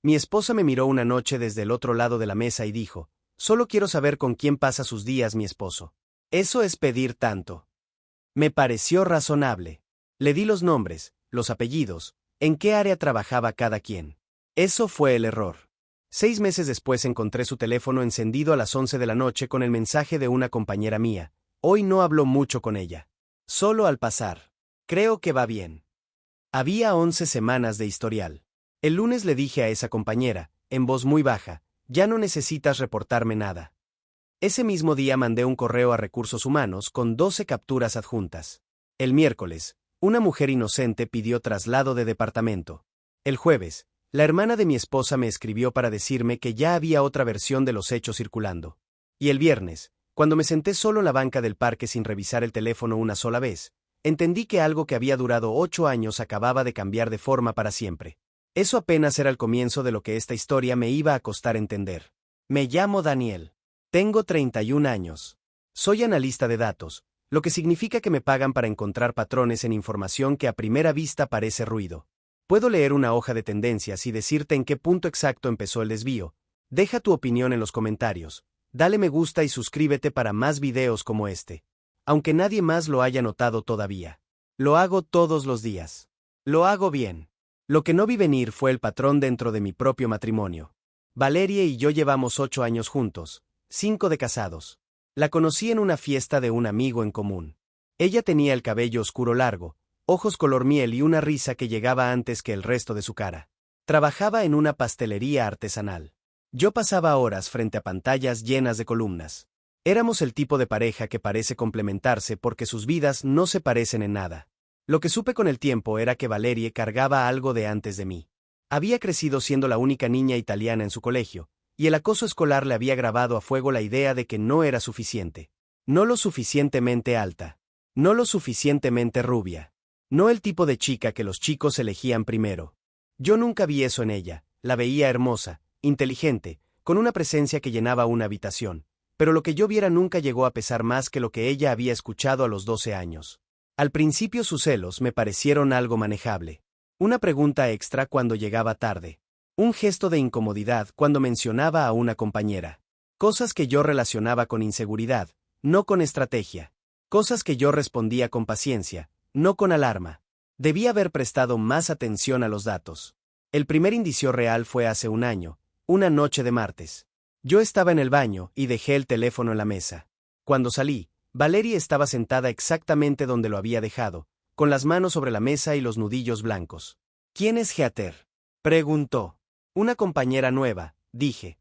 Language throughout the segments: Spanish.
Mi esposa me miró una noche desde el otro lado de la mesa y dijo, solo quiero saber con quién pasa sus días mi esposo. Eso es pedir tanto. Me pareció razonable. Le di los nombres, los apellidos, en qué área trabajaba cada quien. Eso fue el error. 6 meses después encontré su teléfono encendido a las 11 de la noche con el mensaje de una compañera mía. Hoy no habló mucho con ella. Solo al pasar. Creo que va bien. Había 11 semanas de historial. El lunes le dije a esa compañera, en voz muy baja, ya no necesitas reportarme nada. Ese mismo día mandé un correo a Recursos Humanos con 12 capturas adjuntas. El miércoles, una mujer inocente pidió traslado de departamento. El jueves, la hermana de mi esposa me escribió para decirme que ya había otra versión de los hechos circulando. Y el viernes, cuando me senté solo en la banca del parque sin revisar el teléfono una sola vez, entendí que algo que había durado 8 años acababa de cambiar de forma para siempre. Eso apenas era el comienzo de lo que esta historia me iba a costar entender. Me llamo Daniel. Tengo 31 años. Soy analista de datos, lo que significa que me pagan para encontrar patrones en información que a primera vista parece ruido. Puedo leer una hoja de tendencias y decirte en qué punto exacto empezó el desvío. Deja tu opinión en los comentarios. Dale me gusta y suscríbete para más videos como este. Aunque nadie más lo haya notado todavía. Lo hago todos los días. Lo hago bien. Lo que no vi venir fue el patrón dentro de mi propio matrimonio. Valerie y yo llevamos 8 años juntos, 5 de casados. La conocí en una fiesta de un amigo en común. Ella tenía el cabello oscuro largo, ojos color miel y una risa que llegaba antes que el resto de su cara. Trabajaba en una pastelería artesanal. Yo pasaba horas frente a pantallas llenas de columnas. Éramos el tipo de pareja que parece complementarse porque sus vidas no se parecen en nada. Lo que supe con el tiempo era que Valerie cargaba algo de antes de mí. Había crecido siendo la única niña italiana en su colegio, y el acoso escolar le había grabado a fuego la idea de que no era suficiente. No lo suficientemente alta. No lo suficientemente rubia. No el tipo de chica que los chicos elegían primero. Yo nunca vi eso en ella, la veía hermosa, inteligente, con una presencia que llenaba una habitación, pero lo que yo viera nunca llegó a pesar más que lo que ella había escuchado a los 12 años. Al principio sus celos me parecieron algo manejable. Una pregunta extra cuando llegaba tarde. Un gesto de incomodidad cuando mencionaba a una compañera. Cosas que yo relacionaba con inseguridad, no con estrategia. Cosas que yo respondía con paciencia, no con alarma. Debí haber prestado más atención a los datos. El primer indicio real fue hace un año, una noche de martes. Yo estaba en el baño y dejé el teléfono en la mesa. Cuando salí, Valerie estaba sentada exactamente donde lo había dejado, con las manos sobre la mesa y los nudillos blancos. ¿Quién es Heather?, preguntó. Una compañera nueva, dije.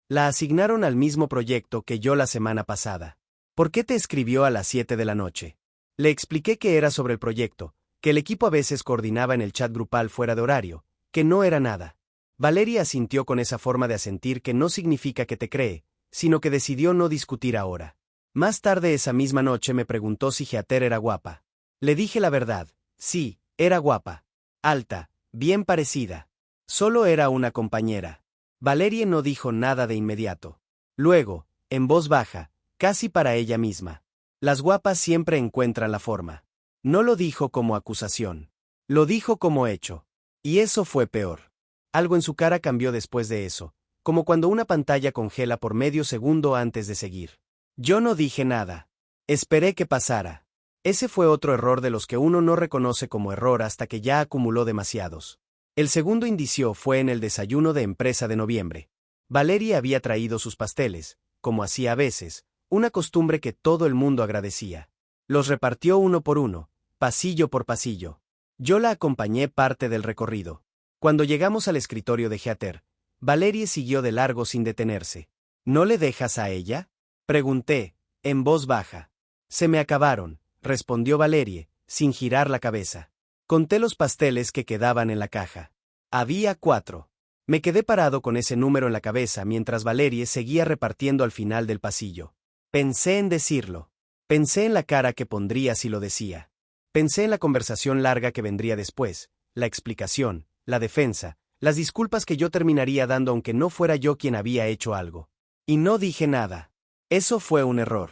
La asignaron al mismo proyecto que yo la semana pasada. ¿Por qué te escribió a las 7 de la noche? Le expliqué que era sobre el proyecto, que el equipo a veces coordinaba en el chat grupal fuera de horario, que no era nada. Valerie asintió con esa forma de asentir que no significa que te cree, sino que decidió no discutir ahora. Más tarde esa misma noche me preguntó si Heather era guapa. Le dije la verdad, sí, era guapa. Alta, bien parecida. Solo era una compañera. Valerie no dijo nada de inmediato. Luego, en voz baja, casi para ella misma. Las guapas siempre encuentran la forma. No lo dijo como acusación. Lo dijo como hecho. Y eso fue peor. Algo en su cara cambió después de eso, como cuando una pantalla congela por medio segundo antes de seguir. Yo no dije nada. Esperé que pasara. Ese fue otro error de los que uno no reconoce como error hasta que ya acumuló demasiados. El segundo indicio fue en el desayuno de empresa de noviembre. Valerie había traído sus pasteles, como hacía a veces, una costumbre que todo el mundo agradecía. Los repartió uno por uno, pasillo por pasillo. Yo la acompañé parte del recorrido. Cuando llegamos al escritorio de Heather, Valerie siguió de largo sin detenerse. ¿No le dejas a ella?, pregunté, en voz baja. Se me acabaron, respondió Valerie, sin girar la cabeza. Conté los pasteles que quedaban en la caja. Había 4. Me quedé parado con ese número en la cabeza mientras Valerie seguía repartiendo al final del pasillo. Pensé en decirlo. Pensé en la cara que pondría si lo decía. Pensé en la conversación larga que vendría después, la explicación, la defensa, las disculpas que yo terminaría dando aunque no fuera yo quien había hecho algo. Y no dije nada. Eso fue un error.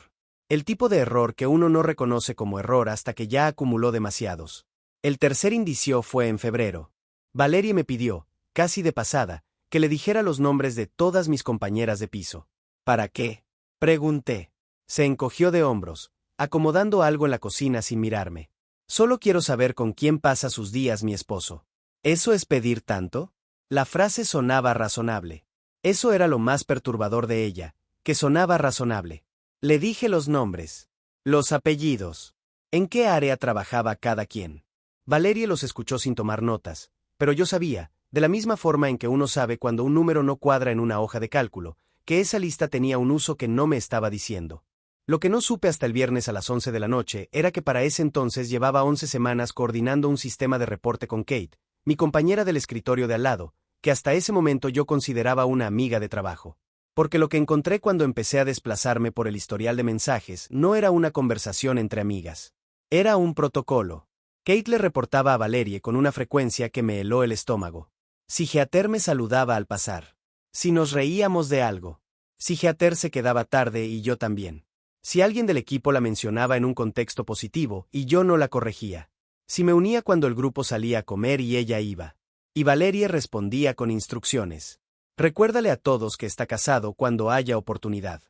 El tipo de error que uno no reconoce como error hasta que ya acumuló demasiados. El tercer indicio fue en febrero. Valerie me pidió, casi de pasada, que le dijera los nombres de todas mis compañeras de piso. ¿Para qué? Pregunté. Se encogió de hombros, acomodando algo en la cocina sin mirarme. Solo quiero saber con quién pasa sus días mi esposo. ¿Eso es pedir tanto? La frase sonaba razonable. Eso era lo más perturbador de ella, que sonaba razonable. Le dije los nombres, los apellidos, en qué área trabajaba cada quien. Valerie los escuchó sin tomar notas, pero yo sabía, de la misma forma en que uno sabe cuando un número no cuadra en una hoja de cálculo, que esa lista tenía un uso que no me estaba diciendo. Lo que no supe hasta el viernes a las 11 de la noche era que para ese entonces llevaba 11 semanas coordinando un sistema de reporte con Kate, mi compañera del escritorio de al lado, que hasta ese momento yo consideraba una amiga de trabajo. Porque lo que encontré cuando empecé a desplazarme por el historial de mensajes no era una conversación entre amigas. Era un protocolo. Kate le reportaba a Valerie con una frecuencia que me heló el estómago. Si Heather me saludaba al pasar. Si nos reíamos de algo. Si Heather se quedaba tarde y yo también. Si alguien del equipo la mencionaba en un contexto positivo y yo no la corregía. Si me unía cuando el grupo salía a comer y ella iba. Y Valerie respondía con instrucciones. Recuérdale a todos que está casado cuando haya oportunidad.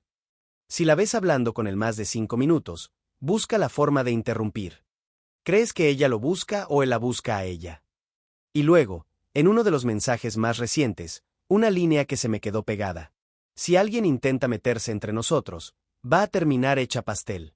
Si la ves hablando con él más de 5 minutos, busca la forma de interrumpir. ¿Crees que ella lo busca o él la busca a ella? Y luego, en uno de los mensajes más recientes, una línea que se me quedó pegada. Si alguien intenta meterse entre nosotros, va a terminar hecha pastel.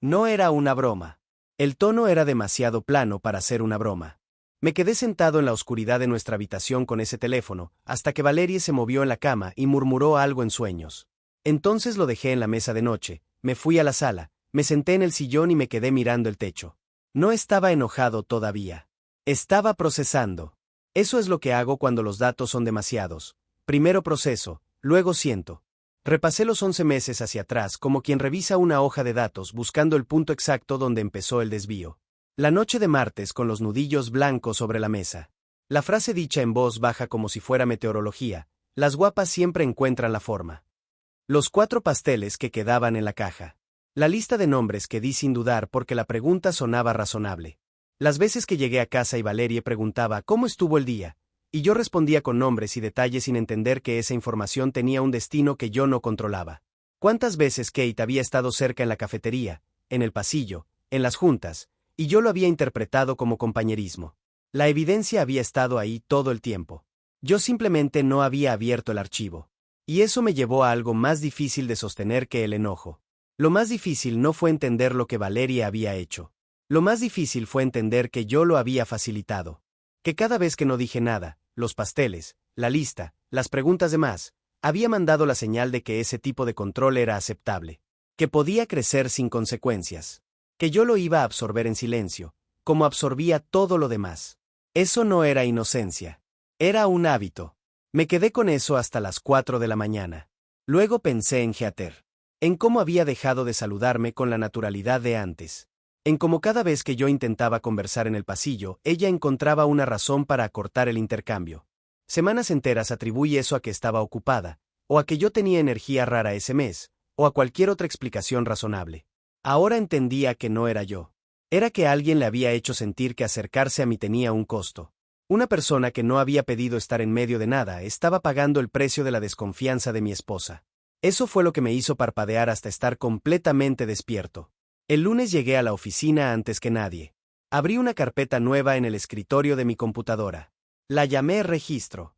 No era una broma. El tono era demasiado plano para ser una broma. Me quedé sentado en la oscuridad de nuestra habitación con ese teléfono, hasta que Valerie se movió en la cama y murmuró algo en sueños. Entonces lo dejé en la mesa de noche, me fui a la sala, me senté en el sillón y me quedé mirando el techo. No estaba enojado todavía. Estaba procesando. Eso es lo que hago cuando los datos son demasiados. Primero proceso, luego siento. Repasé los 11 meses hacia atrás como quien revisa una hoja de datos buscando el punto exacto donde empezó el desvío. La noche de martes con los nudillos blancos sobre la mesa. La frase dicha en voz baja como si fuera meteorología, las guapas siempre encuentran la forma. Los 4 pasteles que quedaban en la caja. La lista de nombres que di sin dudar porque la pregunta sonaba razonable. Las veces que llegué a casa y Valerie preguntaba ¿cómo estuvo el día? Y yo respondía con nombres y detalles sin entender que esa información tenía un destino que yo no controlaba. ¿Cuántas veces Kate había estado cerca en la cafetería, en el pasillo, en las juntas, y yo lo había interpretado como compañerismo? La evidencia había estado ahí todo el tiempo. Yo simplemente no había abierto el archivo. Y eso me llevó a algo más difícil de sostener que el enojo. Lo más difícil no fue entender lo que Valerie había hecho. Lo más difícil fue entender que yo lo había facilitado. Que cada vez que no dije nada, los pasteles, la lista, las preguntas de más, había mandado la señal de que ese tipo de control era aceptable. Que podía crecer sin consecuencias. Que yo lo iba a absorber en silencio, como absorbía todo lo demás. Eso no era inocencia. Era un hábito. Me quedé con eso hasta las 4 de la mañana. Luego pensé en Heather. En cómo había dejado de saludarme con la naturalidad de antes. En cómo cada vez que yo intentaba conversar en el pasillo, ella encontraba una razón para acortar el intercambio. Semanas enteras atribuí eso a que estaba ocupada, o a que yo tenía energía rara ese mes, o a cualquier otra explicación razonable. Ahora entendía que no era yo. Era que alguien le había hecho sentir que acercarse a mí tenía un costo. Una persona que no había pedido estar en medio de nada estaba pagando el precio de la desconfianza de mi esposa. Eso fue lo que me hizo parpadear hasta estar completamente despierto. El lunes llegué a la oficina antes que nadie. Abrí una carpeta nueva en el escritorio de mi computadora. La llamé registro.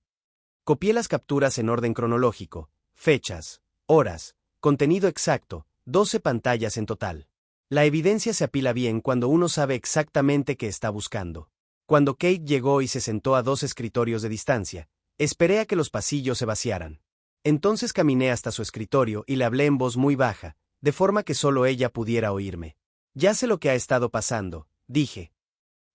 Copié las capturas en orden cronológico, fechas, horas, contenido exacto, 12 pantallas en total. La evidencia se apila bien cuando uno sabe exactamente qué está buscando. Cuando Kate llegó y se sentó a 2 escritorios de distancia, esperé a que los pasillos se vaciaran. Entonces caminé hasta su escritorio y le hablé en voz muy baja, de forma que solo ella pudiera oírme. Ya sé lo que ha estado pasando, dije.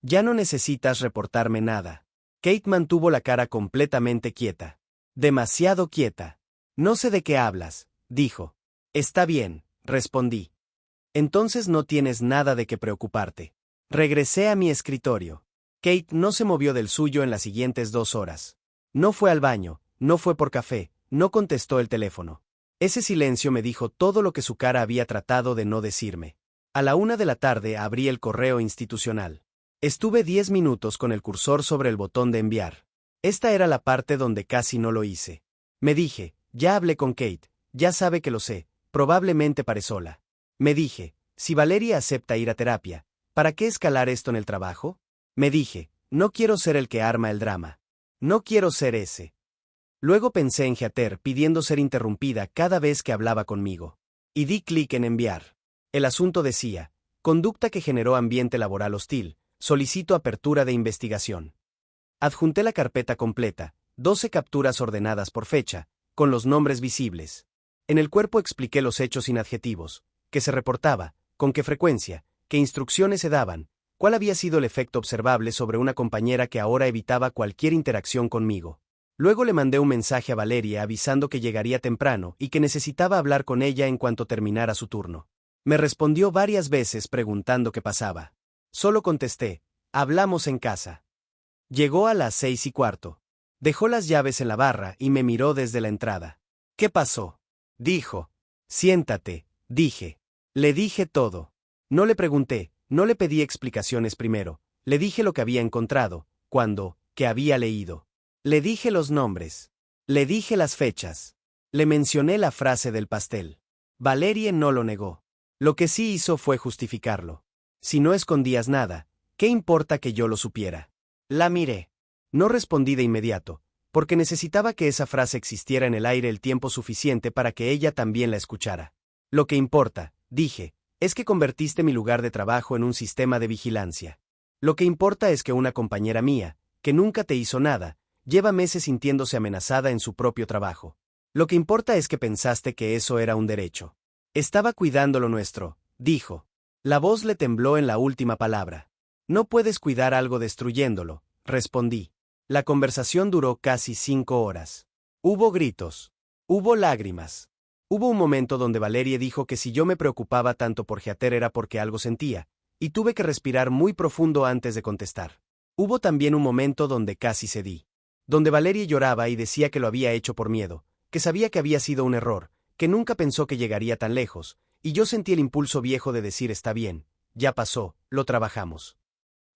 Ya no necesitas reportarme nada. Kate mantuvo la cara completamente quieta. Demasiado quieta. No sé de qué hablas, dijo. Está bien, respondí. Entonces no tienes nada de qué preocuparte. Regresé a mi escritorio. Kate no se movió del suyo en las siguientes 2 horas. No fue al baño, no fue por café, no contestó el teléfono. Ese silencio me dijo todo lo que su cara había tratado de no decirme. A la 1 de la tarde abrí el correo institucional. Estuve 10 minutos con el cursor sobre el botón de enviar. Esta era la parte donde casi no lo hice. Me dije, ya hablé con Kate, ya sabe que lo sé, probablemente pare sola. Me dije, si Valeria acepta ir a terapia, ¿para qué escalar esto en el trabajo? Me dije, no quiero ser el que arma el drama. No quiero ser ese. Luego pensé en Heather pidiendo ser interrumpida cada vez que hablaba conmigo. Y di clic en enviar. El asunto decía, conducta que generó ambiente laboral hostil, solicito apertura de investigación. Adjunté la carpeta completa, 12 capturas ordenadas por fecha, con los nombres visibles. En el cuerpo expliqué los hechos sin adjetivos, qué se reportaba, con qué frecuencia, qué instrucciones se daban, cuál había sido el efecto observable sobre una compañera que ahora evitaba cualquier interacción conmigo. Luego le mandé un mensaje a Valeria avisando que llegaría temprano y que necesitaba hablar con ella en cuanto terminara su turno. Me respondió varias veces preguntando qué pasaba. Solo contesté, hablamos en casa. Llegó a las 6:15. Dejó las llaves en la barra y me miró desde la entrada. ¿Qué pasó? Dijo. Siéntate, dije. Le dije todo. No le pregunté, no le pedí explicaciones primero. Le dije lo que había encontrado, cuándo, que había leído. Le dije los nombres. Le dije las fechas. Le mencioné la frase del pastel. Valerie no lo negó. Lo que sí hizo fue justificarlo. Si no escondías nada, ¿qué importa que yo lo supiera? La miré. No respondí de inmediato, porque necesitaba que esa frase existiera en el aire el tiempo suficiente para que ella también la escuchara. Lo que importa, dije, es que convertiste mi lugar de trabajo en un sistema de vigilancia. Lo que importa es que una compañera mía, que nunca te hizo nada, lleva meses sintiéndose amenazada en su propio trabajo. Lo que importa es que pensaste que eso era un derecho. Estaba cuidando lo nuestro, dijo. La voz le tembló en la última palabra. No puedes cuidar algo destruyéndolo, respondí. La conversación duró casi 5 horas. Hubo gritos. Hubo lágrimas. Hubo un momento donde Valerie dijo que si yo me preocupaba tanto por Heather era porque algo sentía, y tuve que respirar muy profundo antes de contestar. Hubo también un momento donde casi cedí. Donde Valerie lloraba y decía que lo había hecho por miedo, que sabía que había sido un error, que nunca pensó que llegaría tan lejos, y yo sentí el impulso viejo de decir está bien, ya pasó, lo trabajamos.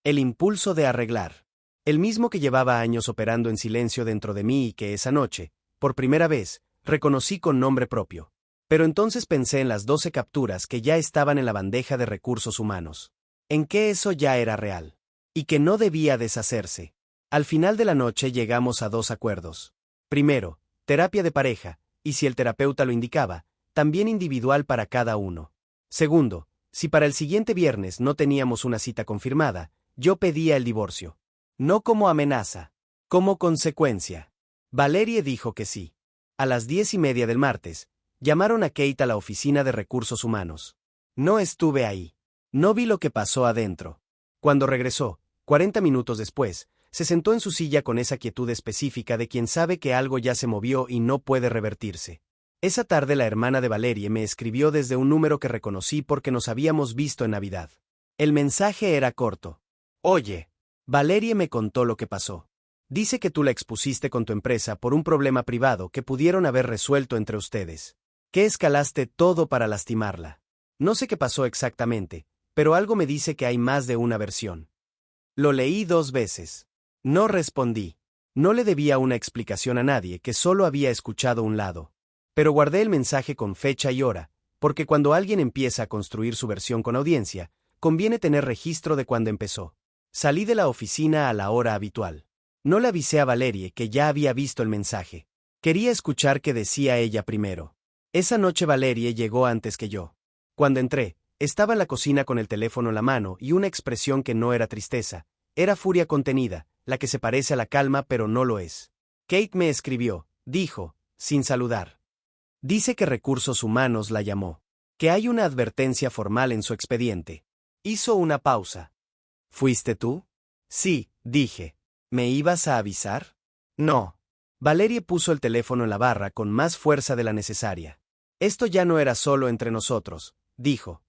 El impulso de arreglar. El mismo que llevaba años operando en silencio dentro de mí y que esa noche, por primera vez, reconocí con nombre propio. Pero entonces pensé en las 12 capturas que ya estaban en la bandeja de recursos humanos. En que eso ya era real. Y que no debía deshacerse. Al final de la noche llegamos a 2 acuerdos. Primero, terapia de pareja, y si el terapeuta lo indicaba, también individual para cada uno. Segundo, si para el siguiente viernes no teníamos una cita confirmada, yo pedía el divorcio. No como amenaza, como consecuencia. Valerie dijo que sí. A las 10:30 del martes, llamaron a Kate a la oficina de recursos humanos. No estuve ahí. No vi lo que pasó adentro. Cuando regresó, 40 minutos después, se sentó en su silla con esa quietud específica de quien sabe que algo ya se movió y no puede revertirse. Esa tarde la hermana de Valerie me escribió desde un número que reconocí porque nos habíamos visto en Navidad. El mensaje era corto. Oye. Valerie me contó lo que pasó. Dice que tú la expusiste con tu empresa por un problema privado que pudieron haber resuelto entre ustedes. Que escalaste todo para lastimarla. No sé qué pasó exactamente, pero algo me dice que hay más de una versión. Lo leí 2 veces. No respondí. No le debía una explicación a nadie, que solo había escuchado un lado. Pero guardé el mensaje con fecha y hora, porque cuando alguien empieza a construir su versión con audiencia, conviene tener registro de cuándo empezó. Salí de la oficina a la hora habitual. No le avisé a Valerie que ya había visto el mensaje. Quería escuchar qué decía ella primero. Esa noche Valerie llegó antes que yo. Cuando entré, estaba en la cocina con el teléfono en la mano y una expresión que no era tristeza, era furia contenida, la que se parece a la calma pero no lo es. Kate me escribió, dijo, sin saludar. Dice que Recursos Humanos la llamó. Que hay una advertencia formal en su expediente. Hizo una pausa. ¿Fuiste tú? Sí, dije. ¿Me ibas a avisar? No. Valerie puso el teléfono en la barra con más fuerza de la necesaria. Esto ya no era solo entre nosotros, dijo.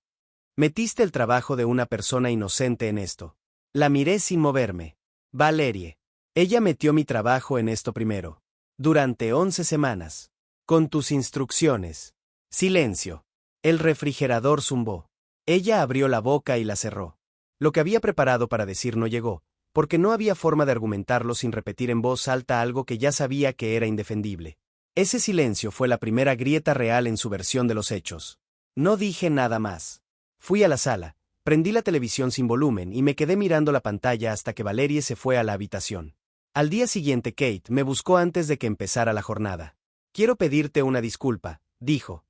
Metiste el trabajo de una persona inocente en esto. La miré sin moverme. Valerie. Ella metió mi trabajo en esto primero. Durante 11 semanas. Con tus instrucciones. Silencio. El refrigerador zumbó. Ella abrió la boca y la cerró. Lo que había preparado para decir no llegó, porque no había forma de argumentarlo sin repetir en voz alta algo que ya sabía que era indefendible. Ese silencio fue la primera grieta real en su versión de los hechos. No dije nada más. Fui a la sala, prendí la televisión sin volumen y me quedé mirando la pantalla hasta que Valerie se fue a la habitación. Al día siguiente Kate me buscó antes de que empezara la jornada. «Quiero pedirte una disculpa», dijo.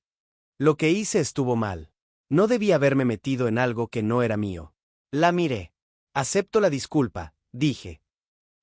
«Lo que hice estuvo mal. No debí haberme metido en algo que no era mío». La miré. «Acepto la disculpa», dije.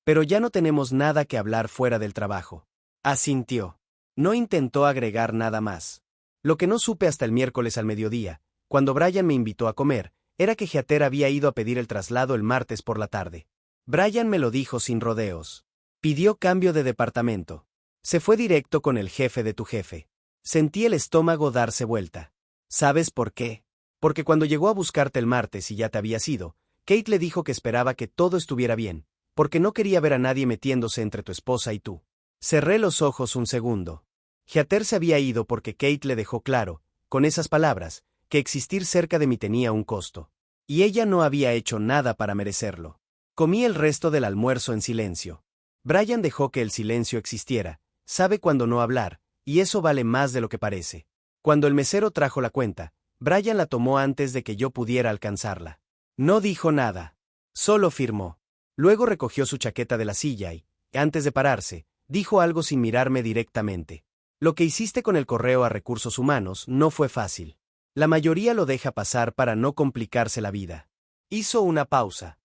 «Pero ya no tenemos nada que hablar fuera del trabajo». Asintió. No intentó agregar nada más. Lo que no supe hasta el miércoles al mediodía, cuando Brian me invitó a comer, era que Heather había ido a pedir el traslado el martes por la tarde. Brian me lo dijo sin rodeos. Pidió cambio de departamento. Se fue directo con el jefe de tu jefe. Sentí el estómago darse vuelta. ¿Sabes por qué? Porque cuando llegó a buscarte el martes y ya te habías ido, Kate le dijo que esperaba que todo estuviera bien, porque no quería ver a nadie metiéndose entre tu esposa y tú. Cerré los ojos un segundo. Heather se había ido porque Kate le dejó claro, con esas palabras, que existir cerca de mí tenía un costo. Y ella no había hecho nada para merecerlo. Comí el resto del almuerzo en silencio. Brian dejó que el silencio existiera, sabe cuándo no hablar, y eso vale más de lo que parece. Cuando el mesero trajo la cuenta, Brian la tomó antes de que yo pudiera alcanzarla. No dijo nada. Solo firmó. Luego recogió su chaqueta de la silla y, antes de pararse, dijo algo sin mirarme directamente. Lo que hiciste con el correo a Recursos Humanos no fue fácil. La mayoría lo deja pasar para no complicarse la vida. Hizo una pausa.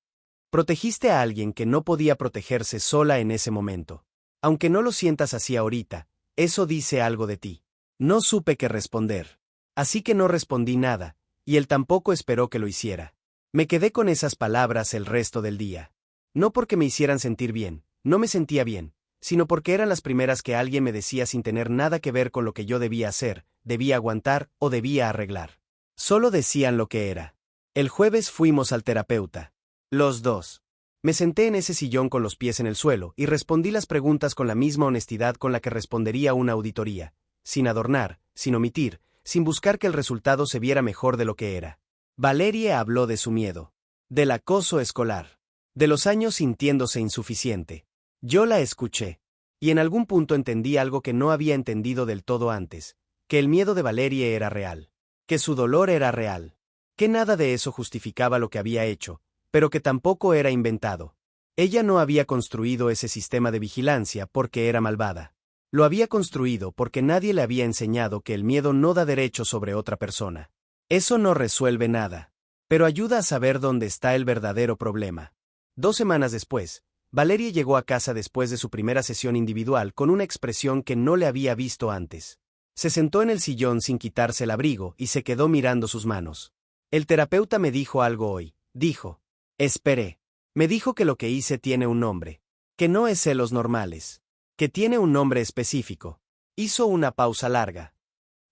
Protegiste a alguien que no podía protegerse sola en ese momento. Aunque no lo sientas así ahorita, eso dice algo de ti. No supe qué responder. Así que no respondí nada, y él tampoco esperó que lo hiciera. Me quedé con esas palabras el resto del día. No porque me hicieran sentir bien, no me sentía bien, sino porque eran las primeras que alguien me decía sin tener nada que ver con lo que yo debía hacer, debía aguantar o debía arreglar. Solo decían lo que era. El jueves fuimos al terapeuta. Los dos. Me senté en ese sillón con los pies en el suelo y respondí las preguntas con la misma honestidad con la que respondería una auditoría, sin adornar, sin omitir, sin buscar que el resultado se viera mejor de lo que era. Valerie habló de su miedo, del acoso escolar, de los años sintiéndose insuficiente. Yo la escuché, y en algún punto entendí algo que no había entendido del todo antes, que el miedo de Valerie era real, que su dolor era real, que nada de eso justificaba lo que había hecho, pero que tampoco era inventado. Ella no había construido ese sistema de vigilancia porque era malvada. Lo había construido porque nadie le había enseñado que el miedo no da derecho sobre otra persona. Eso no resuelve nada, pero ayuda a saber dónde está el verdadero problema. 2 semanas después, Valerie llegó a casa después de su primera sesión individual con una expresión que no le había visto antes. Se sentó en el sillón sin quitarse el abrigo y se quedó mirando sus manos. El terapeuta me dijo algo hoy, dijo. Esperé. Me dijo que lo que hice tiene un nombre. Que no es celos normales. Que tiene un nombre específico. Hizo una pausa larga.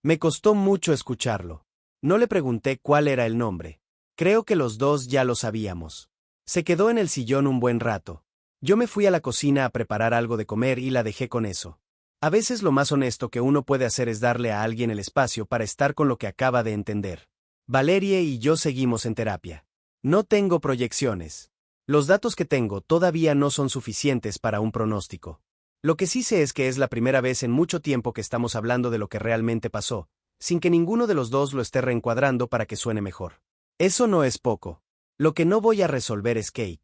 Me costó mucho escucharlo. No le pregunté cuál era el nombre. Creo que los dos ya lo sabíamos. Se quedó en el sillón un buen rato. Yo me fui a la cocina a preparar algo de comer y la dejé con eso. A veces lo más honesto que uno puede hacer es darle a alguien el espacio para estar con lo que acaba de entender. Valerie y yo seguimos en terapia. No tengo proyecciones. Los datos que tengo todavía no son suficientes para un pronóstico. Lo que sí sé es que es la primera vez en mucho tiempo que estamos hablando de lo que realmente pasó, sin que ninguno de los dos lo esté reencuadrando para que suene mejor. Eso no es poco. Lo que no voy a resolver es Kate.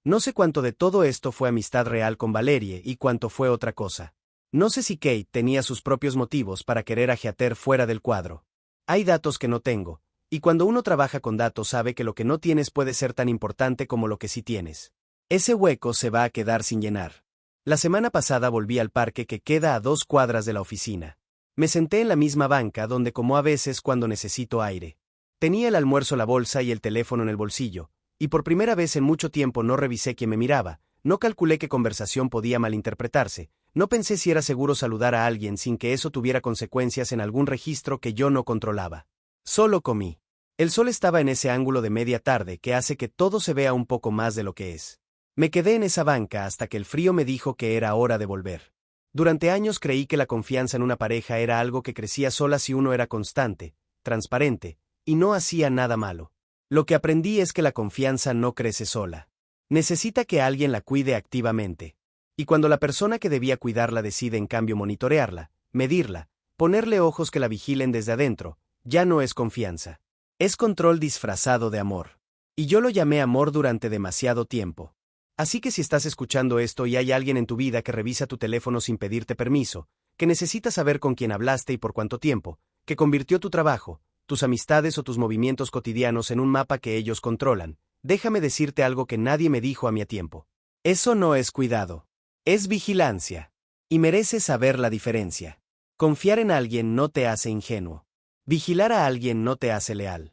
No sé cuánto de todo esto fue amistad real con Valerie y cuánto fue otra cosa. No sé si Kate tenía sus propios motivos para querer a Heather fuera del cuadro. Hay datos que no tengo. Y cuando uno trabaja con datos sabe que lo que no tienes puede ser tan importante como lo que sí tienes. Ese hueco se va a quedar sin llenar. La semana pasada volví al parque que queda a 2 cuadras de la oficina. Me senté en la misma banca donde como a veces cuando necesito aire. Tenía el almuerzo, la bolsa y el teléfono en el bolsillo, y por primera vez en mucho tiempo no revisé quién me miraba, no calculé qué conversación podía malinterpretarse, no pensé si era seguro saludar a alguien sin que eso tuviera consecuencias en algún registro que yo no controlaba. Solo comí. El sol estaba en ese ángulo de media tarde que hace que todo se vea un poco más de lo que es. Me quedé en esa banca hasta que el frío me dijo que era hora de volver. Durante años creí que la confianza en una pareja era algo que crecía sola si uno era constante, transparente, y no hacía nada malo. Lo que aprendí es que la confianza no crece sola. Necesita que alguien la cuide activamente. Y cuando la persona que debía cuidarla decide en cambio monitorearla, medirla, ponerle ojos que la vigilen desde adentro, ya no es confianza. Es control disfrazado de amor. Y yo lo llamé amor durante demasiado tiempo. Así que si estás escuchando esto y hay alguien en tu vida que revisa tu teléfono sin pedirte permiso, que necesita saber con quién hablaste y por cuánto tiempo, que convirtió tu trabajo, tus amistades o tus movimientos cotidianos en un mapa que ellos controlan, déjame decirte algo que nadie me dijo a mí a tiempo. Eso no es cuidado. Es vigilancia. Y mereces saber la diferencia. Confiar en alguien no te hace ingenuo. Vigilar a alguien no te hace leal.